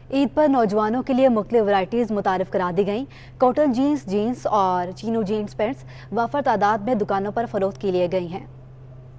ईद पर नौजवानों के लिए मुख्तलिफ वैराइटीज़ मुतारिफ करा दी गईं। कॉटन जीन्स और चीनो जीन्स पैंट्स वाफर तादाद में दुकानों पर फरोख्त के लिए गई हैं।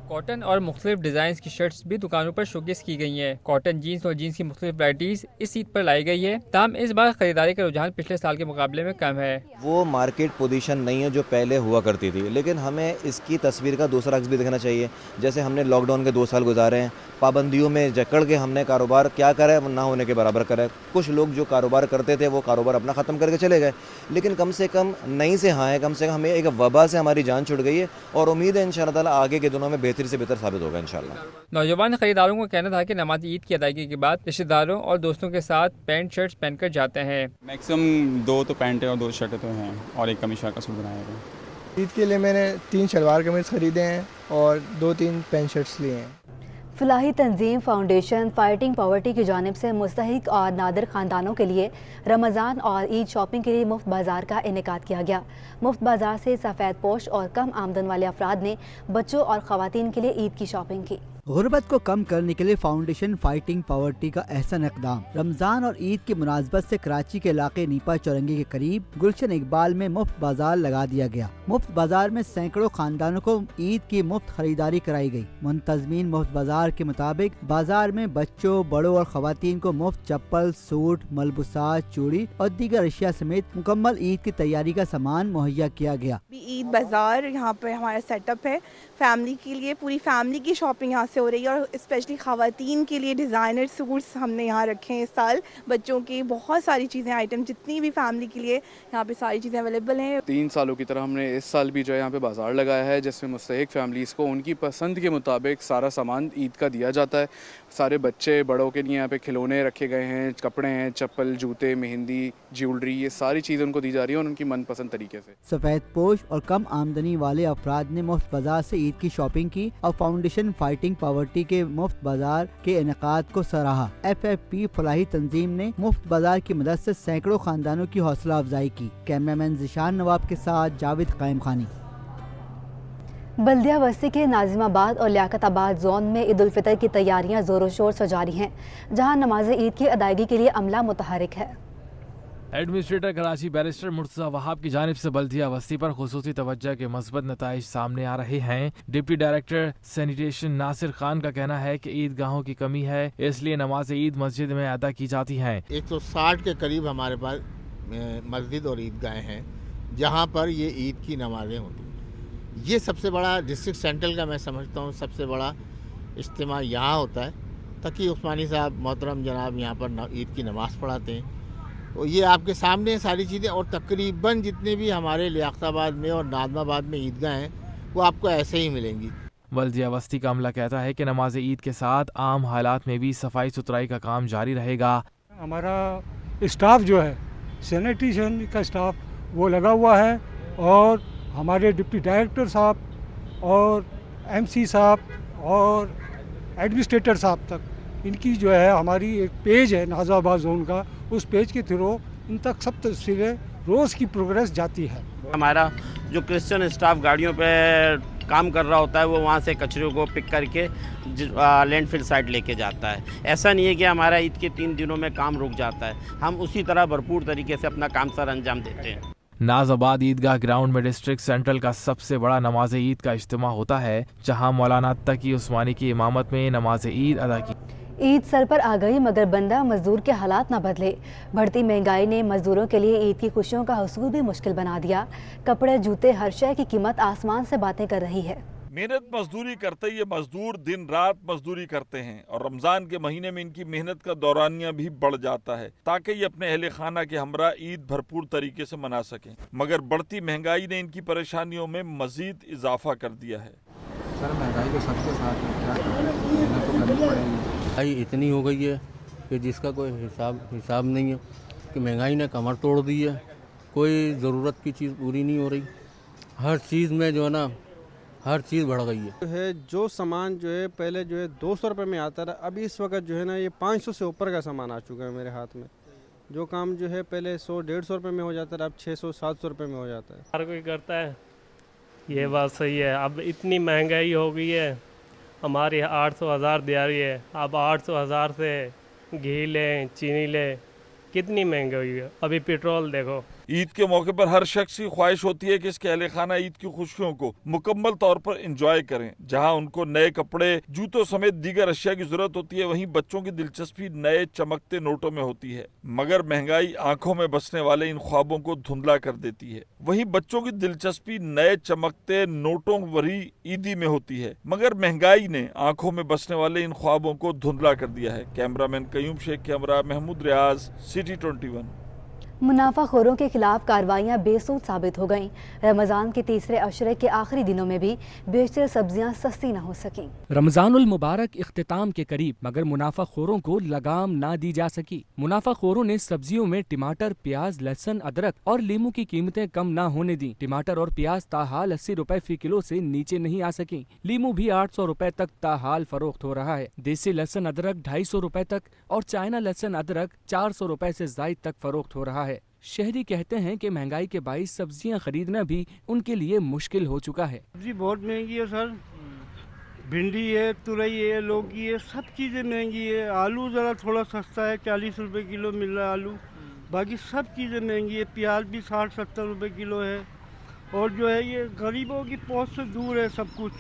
कॉटन और मुख्तलिफ डिज़ाइन की शर्ट्स भी दुकानों पर शोकेस की गई हैं। कॉटन जीन्स और जीन्स की मुख्तलिफ वैराइटीज़ इस ईद पर लाई गई है। ताहम इस बार खरीदारी का रुझान पिछले साल के मुकाबले में कम है। वो मार्केट पोजीशन नहीं है जो पहले हुआ करती थी, लेकिन हमें इसकी तस्वीर का दूसरा अक्स भी देखना चाहिए। जैसे हमने लॉकडाउन के 2 साल गुजारे हैं, पाबंदियों में जकड़ के हमने कारोबार क्या करा है, ना होने के बराबर करा है। कुछ लोग जो कारोबार करते थे वो कारोबार अपना ख़त्म करके चले गए, लेकिन कम से कम नहीं से हाँ है, कम से कम हमें एक वबा से हमारी जान छुट गई है और उम्मीद है इंशाअल्लाह ताला आगे के दिनों में बेहतर से बेहतर साबित होगा इंशाअल्लाह। नौजवान खरीदारों का कहना था कि नमाज ईद की अदायगी के बाद रिश्तेदारों और दोस्तों के साथ पैंट शर्ट्स पहनकर जाते हैं। मैक्सिमम 2 तो पैंटें और 2 शर्टें तो हैं और एक कमीज का सूट बनाया है। ईद के लिए मैंने 3 शलवार कमीज़ ख़रीदे हैं और 2-3 पैंट शर्ट्स लिए हैं। फलाही तंजीम फाउंडेशन फाइटिंग पॉवर्टी की जानिब से मुस्तहिक और नादिर ख़ानदानों के लिए रमज़ान और ईद शॉपिंग के लिए मुफ्त बाज़ार का इनेकाद किया गया। मुफ्त बाज़ार से सफ़ेद पोश और कम आमदन वाले अफराद ने बच्चों और ख़वातीन के लिए ईद की शॉपिंग की। गुर्बत को कम करने के लिए फाउंडेशन फाइटिंग पॉवर्टी का अहसन इक़दाम। रमज़ान और ईद की मुनासबत से कराची के इलाके नीपा चौरंगी के करीब गुलशन इकबाल में मुफ्त बाजार लगा दिया गया। मुफ्त बाजार में सैकड़ों खानदानों को ईद की मुफ्त खरीदारी कराई गई। मुंतज़मीन मुफ्त बाजार के मुताबिक बाजार में बच्चों, बड़ों और खवातीन को मुफ्त चप्पल, सूट, मलबूसात, चूड़ी और दीगर अशिया समेत मुकम्मल ईद की तैयारी का सामान मुहैया किया गया। ईद बाजार यहाँ पर हमारा सेटअप है फैमिली के लिए, पूरी फैमिली की शॉपिंग यहाँ से हो रही है और स्पेशली ख़वातीन के लिए डिज़ाइनर सूट्स हमने यहाँ रखे हैं इस साल। बच्चों की बहुत सारी चीज़ें, आइटम जितनी भी फैमिली के लिए यहाँ पे सारी चीज़ें अवेलेबल हैं। 3 सालों की तरह हमने इस साल भी जो है यहाँ पे बाज़ार लगाया है, जिसमें मुस्तहिक फैमिलीज़ को उनकी पसंद के मुताबिक सारा सामान ईद का दिया जाता है। सारे बच्चे बड़ों के लिए यहाँ पे खिलौने रखे गए हैं, कपड़े हैं, चप्पल, जूते, मेहंदी, ज्वेलरी, ये सारी चीज़ें उनको दी जा रही है और उनकी मनपसंद तरीके से। सफ़ेद पोश और कम आमदनी वाले अफराद ने मुफ्त बाजार से ईद की शॉपिंग की और फाउंडेशन फाइटिंग पॉवर्टी के मुफ्त बाजार के इनेकाद को सराहा। FFP फलाही तंजीम ने मुफ्त बाजार की मदद से सैकड़ों खानदानों की हौसला अफजाई की। कैमरामैन ज़िशान नवाब के साथ जावेद कायम खानी। बल्दिया बस्ती के नाजिमाबाद और लियाकताबाद जोन में ईद उल फितर की तैयारियां जोरों शोर से जारी हैं, जहां नमाज ईद की अदायगी के लिए अमला मुतहरिक है। एडमिनिस्ट्रेटर कराची बैरिस्टर मुर्तज़ा वहाब की जानिब से बल्दिया बस्ती पर खुसूसी तवज्जो के मस्बत नताइज सामने आ रहे हैं। Deputy director sanitation Nasir Khan का कहना है कि ईदगाहों की कमी है, इसलिए नमाज ईद मस्जिद में अदा की जाती हैं। 160 के करीब हमारे पास मस्जिद और ईदगाहें हैं जहाँ पर ये ईद की नमाजें होती हैं। ये सबसे बड़ा डिस्ट्रिक्ट सेंट्रल का मैं समझता हूँ सबसे बड़ा इज्तिमा यहाँ होता है, तकी उस्मानी साहब मोहतरम जनाब यहाँ पर ईद की नमाज़ पढ़ाते हैं। तो ये आपके सामने सारी चीज़ें, और तकरीबन जितने भी हमारे लियाकताबाद में और नाज़माबाद में ईदगाह हैं वो आपको ऐसे ही मिलेंगी। बल्दिया बस्ती का अमला कहता है कि नमाज ईद के साथ आम हालात में भी सफाई सुथराई का काम जारी रहेगा। हमारा स्टाफ जो है सैनिटेशन का स्टाफ वो लगा हुआ है और हमारे डिप्टी डायरेक्टर साहब और MC साहब और एडमिनिस्ट्रेटर साहब तक इनकी जो है हमारी एक पेज है नाज़ाबाद जोन का, उस पेज के थ्रू इन तक सब तस्वीरें रोज़ की प्रोग्रेस जाती है। हमारा जो क्रिश्चियन स्टाफ गाड़ियों पे काम कर रहा होता है वो वहाँ से कचरे को पिक करके लैंडफिल साइट लेके जाता है। ऐसा नहीं है कि हमारा ईद के 3 दिनों में काम रुक जाता है, हम उसी तरह भरपूर तरीके से अपना काम सर अंजाम देते हैं। नाज़ाबाद ईदगाह ग्राउंड में डिस्ट्रिक्ट सेंट्रल का सबसे बड़ा नमाज ईद का इज्तिमा होता है, जहां मौलाना तकी उस्मानी की इमामत में नमाज ईद अदा की। ईद सर पर आ गई मगर बंदा मजदूर के हालात न बदले। बढ़ती महंगाई ने मजदूरों के लिए ईद की खुशियों का हुसूल भी मुश्किल बना दिया। कपड़े, जूते, हर शय की कीमत आसमान से बातें कर रही है। मेहनत मजदूरी करते ये मजदूर दिन रात मजदूरी करते हैं और रमज़ान के महीने में इनकी मेहनत का दौरानिया भी बढ़ जाता है ताकि ये अपने अहले खाना के हमरा ईद भरपूर तरीके से मना सकें, मगर बढ़ती महंगाई ने इनकी परेशानियों में मजीद इजाफा कर दिया है। सर महंगाई तो सबके साथ है, क्या मेहनत तो करनी पड़ेगी। महंगाई इतनी हो गई है कि जिसका कोई हिसाब नहीं है, कि महंगाई ने कमर तोड़ दी है, कोई ज़रूरत की चीज़ पूरी नहीं हो रही, हर चीज़ में जो है ना हर चीज़ बढ़ गई है। जो सामान जो है पहले जो है 200 रुपये में आता था, अभी इस वक्त जो है ना ये 500 से ऊपर का सामान आ चुका है मेरे हाथ में। जो काम जो है पहले 100-150 रुपये में हो जाता था, अब 600-700 रुपये में हो जाता है। हर कोई करता है, ये बात सही है। अब इतनी महंगाई हो गई है, हमारे 800-1000 दिहाड़ी है, अब 800-1000 से घी लें, चीनी लें, कितनी महंगाई है, अभी पेट्रोल देखो। ईद के मौके पर हर शख्स की ख्वाहिश होती है कि इसके अहले खाना ईद की खुशियों को मुकम्मल तौर पर एंजॉय करें। जहां उनको नए कपड़े, जूतों समेत दीगर अशिया की जरूरत होती है, वहीं बच्चों की दिलचस्पी नए चमकते नोटों में होती है। मगर महंगाई आंखों में बसने वाले इन ख्वाबों को धुंधला कर देती है। वहीं बच्चों की दिलचस्पी नए चमकते नोटों भरी ईदी में होती है, मगर महंगाई ने आंखों में बसने वाले इन ख्वाबों को धुंधला कर दिया है। कैमरामैन कयूम शेख के हमरा महमूद रियाज, सिटी 21। मुनाफाखोरों के खिलाफ कार्रवाइयां बेसूद साबित हो गईं। रमज़ान के तीसरे अशरे के आखिरी दिनों में भी बेशतर सब्जियां सस्ती न हो सकीं। रमज़ानुल मुबारक इख्तिताम के करीब, मगर मुनाफाखोरों को लगाम ना दी जा सकी। मुनाफाखोरों ने सब्जियों में टमाटर, प्याज, लहसुन, अदरक और लीमू की कीमतें कम ना होने दी। टमाटर और प्याज ताहाल 80 रुपए फी किलो से नीचे नहीं आ सकी। लीमू भी 800 रुपए तक ताहाल फरोख्त हो रहा है। देसी लहसुन अदरक 250 रुपए तक और चाइना लहसुन अदरक 400 रुपए से जायद तक फरोख्त हो रहा है। शहरी कहते हैं कि महंगाई के बाइस सब्जियां खरीदना भी उनके लिए मुश्किल हो चुका है। सब्जी बहुत महंगी है सर, भिंडी है, तुरई है, लौकी है, सब चीज़ें महंगी है। आलू ज़रा थोड़ा सस्ता है, 40 रुपए किलो मिल रहा है आलू, बाकी सब चीज़ें महंगी है। प्याज भी 60-70 रुपए किलो है। और जो है ये गरीबों की पहुंच से दूर है सब कुछ।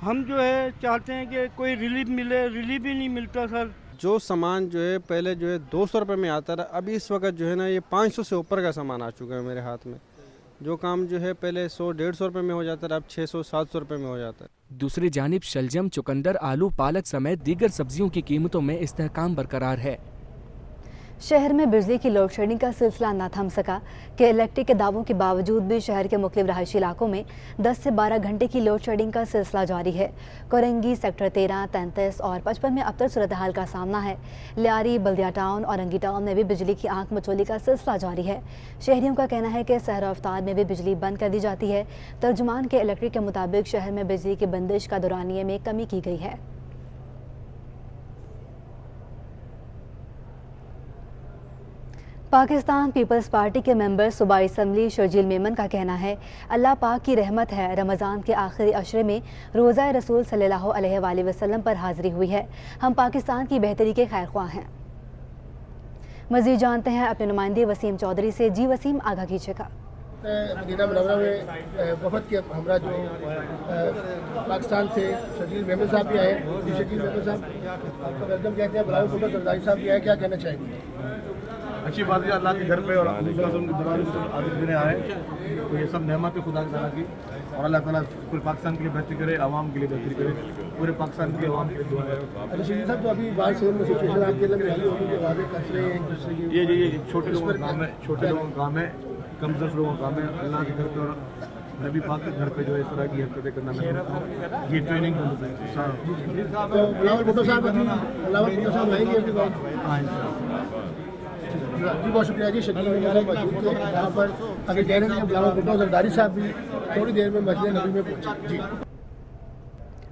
हम जो है चाहते हैं कि कोई रिलीफ मिले, रिलीफ ही नहीं मिलता सर। जो सामान जो है पहले जो है 200 रुपये में आता था, अभी इस वक्त जो है ना ये 500 से ऊपर का सामान आ चुका है मेरे हाथ में। जो काम जो है पहले 100-150 रुपये में हो जाता था, अब 600-700 रुपये में हो जाता है। दूसरी जानिब शलजम, चुकंदर, आलू, पालक समेत दीगर सब्जियों की कीमतों में इस्तेहकाम बरकरार है। शहर में बिजली की लोड शेडिंग का सिलसिला न थम सका कि इलेक्ट्रिक के दावों के बावजूद भी शहर के मुख्तलिफ रहायशी इलाकों में 10 से 12 घंटे की लोड शेडिंग का सिलसिला जारी है। कोरंगी, सेक्टर 13, 33 और 55 में अब तक सूरत हाल का सामना है। लियारी, बल्दिया टाउन और रंगी टाउन में भी बिजली की आंख मचोली का सिलसिला जारी है। शहरियों का कहना है कि सहर अफ्तार में भी बिजली बंद कर दी जाती है। तर्जुमान के इलेक्ट्रिक के मुताबिक शहर में बिजली की बंदिश का दौरानिये में कमी की गई है। पाकिस्तान पीपल्स पार्टी के मेंबर सूबाई असम्बली शर्जील मेमन का कहना है, अल्लाह पाक की रहमत है, रमज़ान के आखिरी अशरे में रोज़ा रसूल सल्लल्लाहु अलैहि वसल्लम पर हाज़िरी हुई है। हम पाकिस्तान की बेहतरी के खैर ख्वाह हैं। मज़ीद जानते हैं अपने नुमाइंदे वसीम चौधरी से। जी वसीम, आगाह कीजिएगा। मदीना मुनव्वरा में वफद के हमरा जो पाकिस्तान से शर्जील मेमन साहब भी आए, शर्जील मेमन साहब आपका वेलकम कहते हैं। बिलावल भुट्टो सरदारी साहब भी आए, क्या कहना चाहेंगे? अच्छी बात है, अल्लाह के घर पे और आदित दिन आए तो ये सब नेमत है खुदा ताला की, और अल्लाह ताला पूरे पाकिस्तान के लिए बेहतरी करे, आवाम के लिए बेहतरी करे, पूरे पाकिस्तान की आवाम के लिए दुआ है। अच्छा शरीफ साहब, तो अभी बाहर से सिचुएशन आपके लग रही होगी कि वादे कसरे एक दूसरे की ये छोटे लोगों का काम है, छोटे लोगों का काम है, कमजोर लोगों का काम है। अल्लाह के घर पे और नबी पाक के घर पे जो है इस तरह की हरकतें करना मैं ये ट्रेनिंग तो बिलावल भुट्टो साहब आएंगे अभी बात। हाँ इंशाल्लाह जी, बहुत शुक्रिया जी। शकील मौजूद थे यहाँ पर। आगे कह रहे हैं बिलावल भुट्टो सरदारी साहब भी थोड़ी देर में मस्जिद नबी में पहुँचे। जी,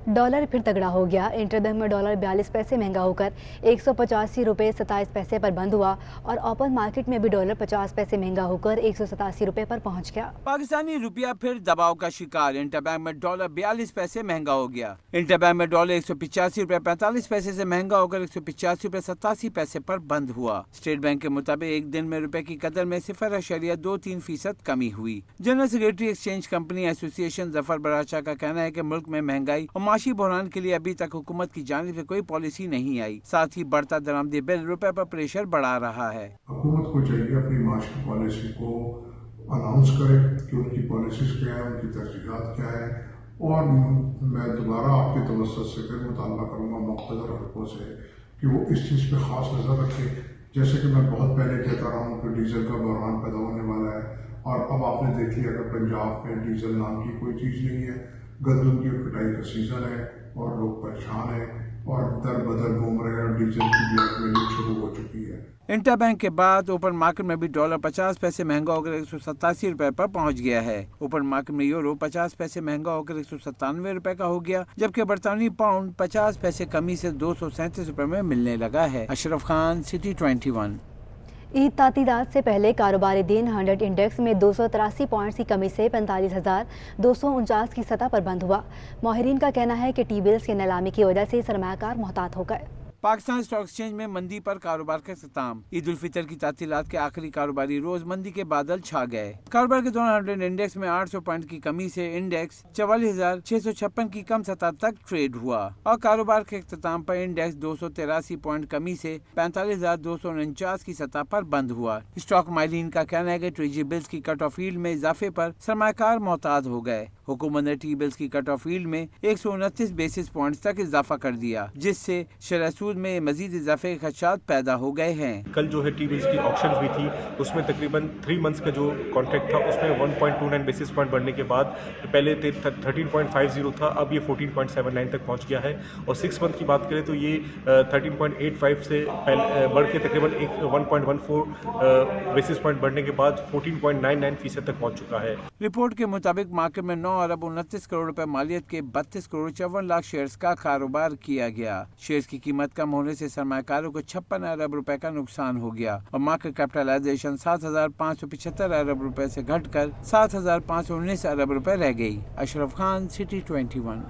डॉलर फिर तगड़ा हो गया। इंटरबैंक में डॉलर 42 पैसे महंगा होकर 185 रुपये 27 पैसे पर बंद हुआ और ओपन मार्केट में भी डॉलर 50 पैसे महंगा होकर 187 रुपये पर पहुंच गया। पाकिस्तानी रुपया फिर दबाव का शिकार। इंटरबैंक में डॉलर 42 पैसे महंगा हो गया। इंटरबैंक में डॉलर 185 रुपये 45 पैसे से महंगा होकर 185 रुपये 87 पैसे पर बंद हुआ। स्टेट बैंक के मुताबिक एक दिन में रुपए की कदर में 0.23% कमी हुई। General secretary exchange company association Zafar Paracha का कहना है कि मुल्क में महंगाई और माशी बहरान के लिए अभी तक हुकूमत की जानिब से कोई पॉलिसी नहीं आई। साथ ही बढ़ता दरामदी बिल रुपए पर प्रेशर बढ़ा रहा है। हुकूमत को चाहिए अपनी माशी पॉलिसी को अनाउंस करे कि उनकी पॉलिसीज क्या है, उनकी तरजीहात क्या है। और मैं दोबारा आपके तवज्जो से फिर मुतालबा करूँगा मुख्तलिफ हलकों से कि वो इस चीज़ पे ख़ास नज़र रखें। जैसे कि मैं बहुत पहले कहता रहा हूँ कि डीजल का बहरान पैदा होने वाला है, और अब आपने देख लिया कि पंजाब में डीजल नाम की कोई चीज़ नहीं है। गंदम की कटाई का सीजन है और लोग परेशान हैं और दर बदर घूम रहे हैं और डीजल की ब्लैकमेलिंग शुरू हो चुकी है। इंटरबैंक के बाद ओपन मार्केट में भी डॉलर 50 पैसे महंगा होकर 187 रुपए पर पहुंच गया है। ओपन मार्केट में यूरो 50 पैसे महंगा होकर 197 रुपए का हो गया, जबकि बरतानी पाउंड 50 पैसे कमी से 237 रुपए में मिलने लगा है। अशरफ खान, सिटी 21। ईद तातीलात से पहले कारोबारी दिन 100 इंडेक्स में 283 पॉइंट्स की कमी से 45,249 की सतह पर बंद हुआ। माहिरीन का कहना है कि टी बिल्स की नीलामी की वजह से सरमायाकार मोहतात हो गए। पाकिस्तान स्टॉक एक्सचेंज में मंदी पर कारोबार का इख्तिताम। ईद उल फितर की तातीलात के आखिरी कारोबारी रोज मंदी के बादल छा गए। कारोबार के दौरान 100 इंडेक्स में 800 पॉइंट की कमी से इंडेक्स 44,656 की कम सतह तक ट्रेड हुआ और कारोबार के इख्तिताम पर इंडेक्स 283 पॉइंट कमी से 45,249 की सतह पर बंद हुआ। स्टॉक माहिरीन का कहना है कि ट्रेजरी बिल्स की कट ऑफ यील्ड में इजाफे पर सरमायाकार मोहताज हो गए। हुकूमत ने टी बिल्स की कट ऑफ यील्ड में 129 बेसिस पॉइंट्स तक इजाफा कर दिया, जिससे शरह सूद में मजीद इजाफे के खदशात पैदा हो गए हैं। कल जो है टी बिल्स की ऑक्शन हुई थी, उसमें तकरीबन 3 मंथ्स का जो कॉन्ट्रैक्ट था उसमें 1.29 बेसिस पॉइंट बढ़ने के बाद पहले 13.50 था, अब ये 14.79 तक पहुंच गया है। और 6 मंथ की बात करें तो ये 13.85 से बढ़ के तकरीबन 1.14 बेसिस पॉइंट बढ़ने के बाद 14.99% तक पहुंच चुका है। रिपोर्ट के मुताबिक मार्केट में 9 अरब 29 करोड़ रुपए मालियत के 32 करोड़ 54 लाख शेयर्स का कारोबार किया गया। शेयर्स की कीमत कम होने से सरमायाकारों को 56 अरब रुपए का नुकसान हो गया और मार्केट कैपिटलाइजेशन 7,575 अरब रुपए से घटकर 7,519 अरब रुपए रह गई। अशरफ खान, सिटी 21।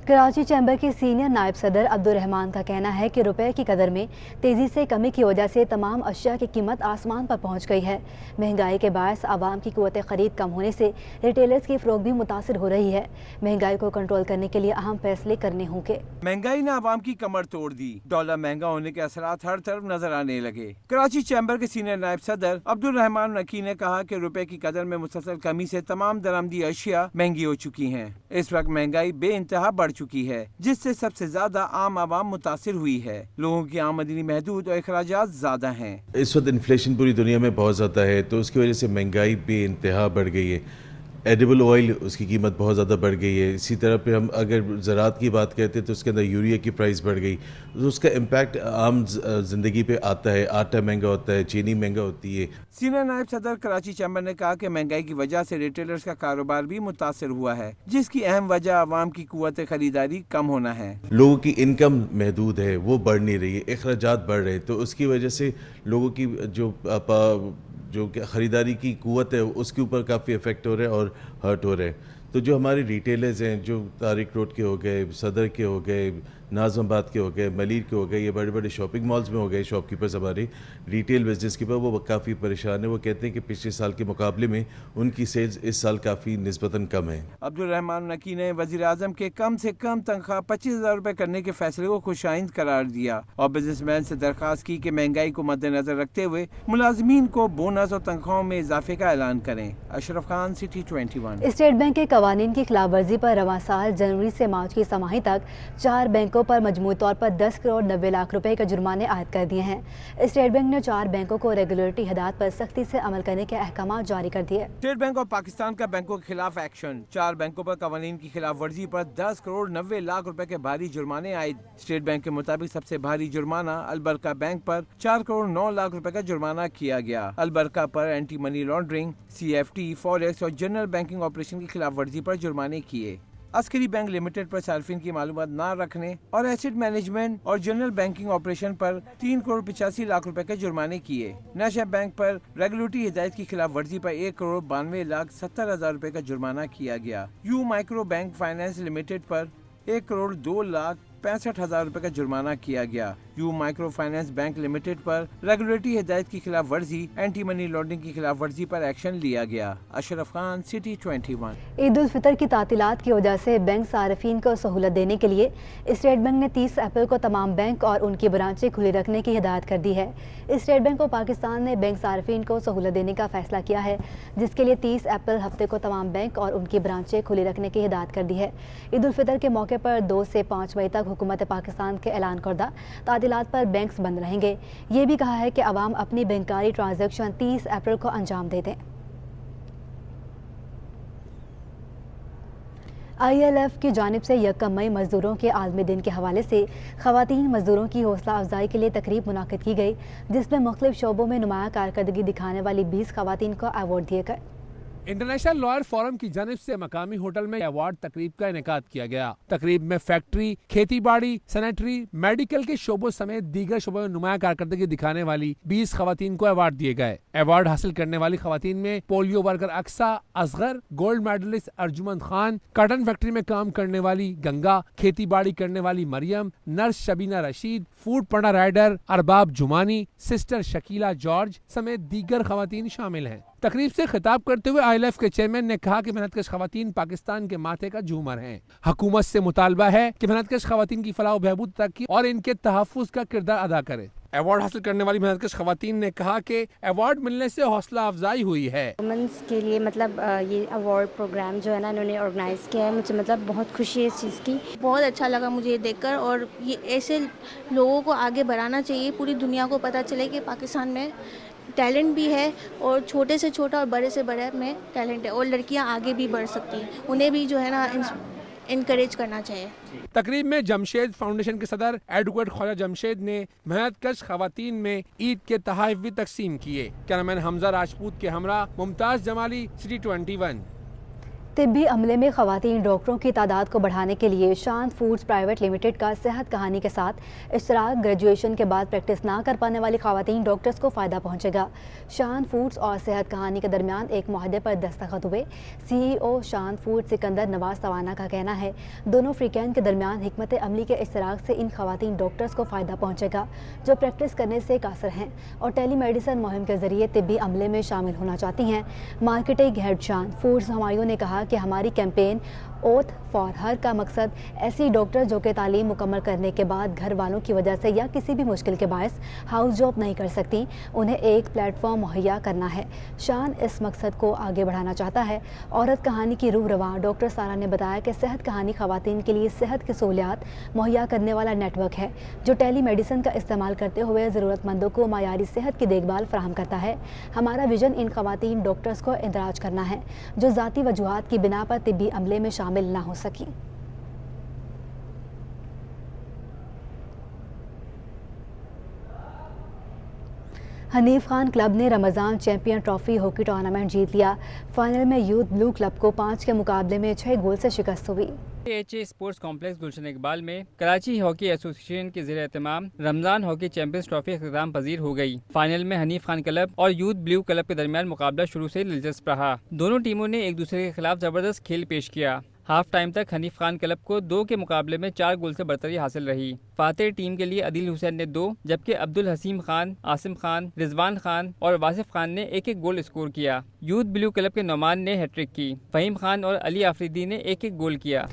कराची चैम्बर के सीनियर नायब सदर अब्दुल रहमान का कहना है कि रुपए की कदर में तेज़ी से कमी की वजह से तमाम अशिया की कीमत आसमान पर पहुंच गई है। महंगाई के बायस आवाम की क़ुव्वत ख़रीद कम होने से रिटेलर्स की फ़रोख्त भी मुतासिर हो रही है। महंगाई को कंट्रोल करने के लिए अहम फैसले करने होंगे। महंगाई ने आवाम की कमर तोड़ दी। डॉलर महंगा होने के असरात हर तरफ नजर आने लगे। कराची चैम्बर के सीनियर नायब सदर अब्दुल रहमान नकी ने कहा कि रुपए की कदर में मुसलसल कमी से तमाम दरामदी अशिया महंगी हो चुकी हैं। इस वक्त महंगाई बेइंतहा बढ़ चुकी है, जिससे सबसे ज्यादा आम आवाम मुतासिर हुई है। लोगों की आमदनी महदूद और अखराजात ज्यादा हैं। इस वक्त इन्फ्लेशन पूरी दुनिया में बहुत ज़्यादा है, तो उसकी वजह से महंगाई बेइंतहा बढ़ गई है। एडिबल ऑयल उसकी कीमत बहुत ज़्यादा बढ़ गई है। इसी तरह पे हम अगर ज़राअत की बात करते हैं तो उसके अंदर यूरिया की प्राइस बढ़ गई, तो उसका इम्पैक्ट आम ज़िंदगी पे आता है। आटा महंगा होता है, चीनी महंगा होती है। सीनियर नायब सदर कराची चैम्बर ने कहा कि महंगाई की वजह से रिटेलर्स का कारोबार भी मुतासिर हुआ है, जिसकी अहम वजह आवाम की कुव्वत खरीदारी कम होना है। लोगों की इनकम महदूद है, वो बढ़ नहीं रही है, अखराजात बढ़ रहे हैं, तो उसकी वजह से लोगों की जो ख़रीदारी की कुव्वत है उसके ऊपर काफ़ी इफ़ेक्ट हो रहा है और हर्ट हो रहे हैं। तो जो हमारे रिटेलर्स हैं, जो तारिक रोड के हो गए, सदर के हो गए, नाज़माबाद के हो गए, मलीर के हो गए, ये बड़े बड़े शॉपिंग मॉल्स में हो गए, शॉपकीपर्स हमारे रिटेल बिजनेस के पर वो काफ़ी परेशान है। वो कहते हैं कि पिछले साल के मुकाबले में उनकी सेल्स इस साल काफ़ी निस्बतन कम है। अब्दुल रहमान नकी ने वज़ीर आज़म के कम से कम तनख्वाह 25,000 रुपए करने के फैसले को खुशाइंद करार दिया और बिजनेसमैन से दरख्वास्त की कि महंगाई को मद्देनजर रखते हुए मुलाजमीन को बोनस और तनख्वाहों में इजाफे का ऐलान करें। Ashraf Khan, city 21। State bank के कवानीन की खिलाफ वर्जी पर रवां साल जनवरी से मार्च की समाही तक 4 बैंकों पर मजमूई तौर पर 10 करोड़ 90 लाख रुपए के जुर्माने आयद कर दिए हैं। स्टेट बैंक ने 4 बैंकों को रेगुलेटरी हिदायत पर सख्ती से अमल करने के अहकाम जारी कर दिए। स्टेट बैंक ऑफ पाकिस्तान का बैंकों के खिलाफ एक्शन। 4 बैंकों पर कवानीन की खिलाफ वर्जी पर 10 करोड़ 90 लाख रुपए के भारी जुर्माने आयद। स्टेट बैंक के मुताबिक सबसे भारी जुर्माना अलबरका बैंक पर 4 करोड़ 9 लाख रुपए का जुर्माना किया गया। अलबरका पर anti money laundering, CFT, forex और जनरल बैंकिंग ऑपरेशन की खिलाफ वर्जी पर जुर्माने किए। अस्करी बैंक लिमिटेड पर सार्फिन की मालूमात न रखने और एसेट मैनेजमेंट और जनरल बैंकिंग ऑपरेशन पर 3 करोड़ 85 लाख रुपए के जुर्माने किए। नेशनल बैंक पर रेगुलेटरी हिदायत की खिलाफ वर्जी पर 1 करोड़ 92 लाख 70 हजार रुपए का जुर्माना किया गया। You micro bank finance limited पर 1 करोड़ 2 लाख 65 हजार रुपए का जुर्माना किया गया। You micro finance bank limited पर रेगुलेटरी हिदायत की खिलाफ वर्जी, एंटी मनी लॉन्ड्रिंग की खिलाफ वर्जी पर एक्शन लिया गया। अशरफ खान, सिटी 21। ईद उल फितर की तातीलात की वजह से बैंक सार्फिन को सहूलत देने के लिए स्टेट बैंक ने 30 अप्रैल को तमाम बैंक और उनकी ब्रांचें खुली रखने की हिदायत कर दी है। स्टेट बैंक ऑफ पाकिस्तान ने बैंक सार्फिन को सहूलत देने का फैसला किया है, जिसके लिए 30 अप्रैल हफ्ते को तमाम बैंक और उनकी ब्रांचें खुली रखने की हिदायत कर दी है। ईद उल फितर के मौके पर 2 से 5 मई तक हुकूमत पाकिस्तान के ऐलान करदा तातीलात पर बैंक्स बंद रहेंगे। ये भी कहा है कि आवाम अपनी बैंकारी ट्रांजैक्शन 30 अप्रैल को अंजाम दे दें। ILF की जानिब से 1 मई मजदूरों के आलमी दिन के हवाले से ख़वातीन मजदूरों की हौसला अफजाई के लिए तकरीब मुनाकिद की गई, जिसमें मुख्तलिफ शोबों में नुमाया कारकर्दगी दिखाने वाली 20 ख़वातीन को अवार्ड दिए गए। इंटरनेशनल लॉयर फोरम की जानिब से मकामी होटल में अवार्ड तकरीब का इनेकाद किया गया। तकरीब में फैक्ट्री, खेती बाड़ी, सैनिटरी, मेडिकल के शोबों समेत दीगर शोबों में नुमाया कारकर्दगी दिखाने वाली 20 खवातीन को अवार्ड दिए गए। अवार्ड हासिल करने वाली खवातीन में polio worker Aqsa Asghar, gold medallist Arjumand Khan, cotton factory में काम करने वाली गंगा, खेती बाड़ी करने वाली Mariam, nurse Shabina Rashid, Foodpanda rider Arbab Jumani, sister Shakila George समेत दीगर खवातीन शामिल हैं। तकरीब से खिताब करते हुए ILF के चेयरमैन ने कहा कि मेहनतकश खवातीन पाकिस्तान के माथे का झूमर हैं। हुकूमत से मुतालबा है कि मेहनतकश खवातीन की फलाह बहबूद तरक्की और इनके तहफ़्फ़ुज़ का किरदार अदा करे। अवार्ड हासिल करने वाली मेहनतकश खवातीन ने कहा कि अवार्ड मिलने से हौसला अफजाई हुई है। वुमेंस के लिए मतलब ये अवार्ड प्रोग्राम जो है ना इन्होंने ऑर्गेनाइज़ किया है, मुझे मतलब बहुत खुशी है इस चीज़ की। बहुत अच्छा लगा मुझे ये देखकर, और ये ऐसे लोगों को आगे बढ़ाना चाहिए। पूरी दुनिया को पता चले कि पाकिस्तान में टैलेंट भी है, और छोटे से छोटा और बड़े से बड़े में टैलेंट है, और लड़कियां आगे भी बढ़ सकती हैं। उन्हें भी जो है ना इनकरेज करना चाहिए। तकरीब में जमशेद फाउंडेशन के सदर एडवोकेट ख्वाजा जमशेद ने मेहनतकश खवातीन में ईद के तोहफे भी तकसीम किए। कैमरामैन हमजा राजपूत के हमरा मुमताज़ जमाली, सिटी 21। तिब्बी अमले में खवातीन डॉक्टरों की तादाद को बढ़ाने के लिए शान फूड्स प्राइवेट लिमिटेड का सेहत कहानी के साथ इश्तराक। ग्रेजुएशन के बाद प्रैक्टिस ना कर पाने वाली खवातीन डॉक्टर्स को फ़ायदा पहुंचेगा। शान फूड्स और सेहत कहानी के दरमियान एक मुआहदे पर दस्तखत हुए। CEO शान फूड सिकंदर नवाज तवाना का कहना है, दोनों फ्रीकैन के दरमियान हिकमत अमली के इश्तराक से इन खवातीन डॉक्टर्स को फ़ायदा पहुँचेगा जो प्रैक्टिस करने से कासर हैं और टेली मेडिसन मुहिम के ज़रिए तिब्बी अमले में शामिल होना चाहती हैं। मार्केटिंग हेड शान फूड्स हमायूं ने कहा कि हमारी कैंपेन ओथ फॉर हर का मकसद ऐसी डॉक्टर जो कि तालीम मुकम्मल करने के बाद घर वालों की वजह से या किसी भी मुश्किल के बायस हाउस जॉब नहीं कर सकती, उन्हें एक प्लेटफॉर्म मुहैया करना है। शान इस मकसद को आगे बढ़ाना चाहता है। औरत कहानी की रूह रवा डॉक्टर सारा ने बताया कि सेहत कहानी खवातीन के लिए सेहत की सहूलियात मुहैया करने वाला नेटवर्क है जो टेली मेडिसन का इस्तेमाल करते हुए ज़रूरतमंदों को मायारी सेहत की देखभाल फराहम करता है। हमारा विजन इन खवातीन डॉक्टर्स को इंदराज करना है जो ज़ाती वजूहात की बिना पर तिब्बी अमले में शामिल ना हो सकी। हनीफ खान क्लब ने Ramzan champion trophy hockey tournament जीत लिया। फाइनल में यूथ ब्लू क्लब को 5 के मुकाबले में 6 गोल से शिकस्त हुई। HA स्पोर्ट्स कॉम्प्लेक्स गुलशन इकबाल में कराची हॉकी एसोसिएशन के ज़रिए एहतमाम रमज़ान हॉकी चैंपियंस ट्रॉफी इख्तिताम पजीर हो गई। फाइनल में हनीफ खान क्लब और यूथ ब्लू क्लब के दरमियान मुकाबला शुरू से दिलचस्प रहा। दोनों टीमों ने एक दूसरे के खिलाफ ज़बरदस्त खेल पेश किया। हाफ टाइम तक हनीफ खान क्लब को 2 के मुकाबले में 4 गोल से बढ़तरी हासिल रही। फातेह टीम के लिए अदिल हुसैन ने 2, जबकि अब्दुल हसीम खान, आसिम खान, रिजवान खान और वासिफ खान ने 1-1 गोल स्कोर किया। यूथ ब्लू क्लब के नौमान ने हैट्रिक की। फ़हीम खान और अली आफरीदी ने 1-1 गोल किया।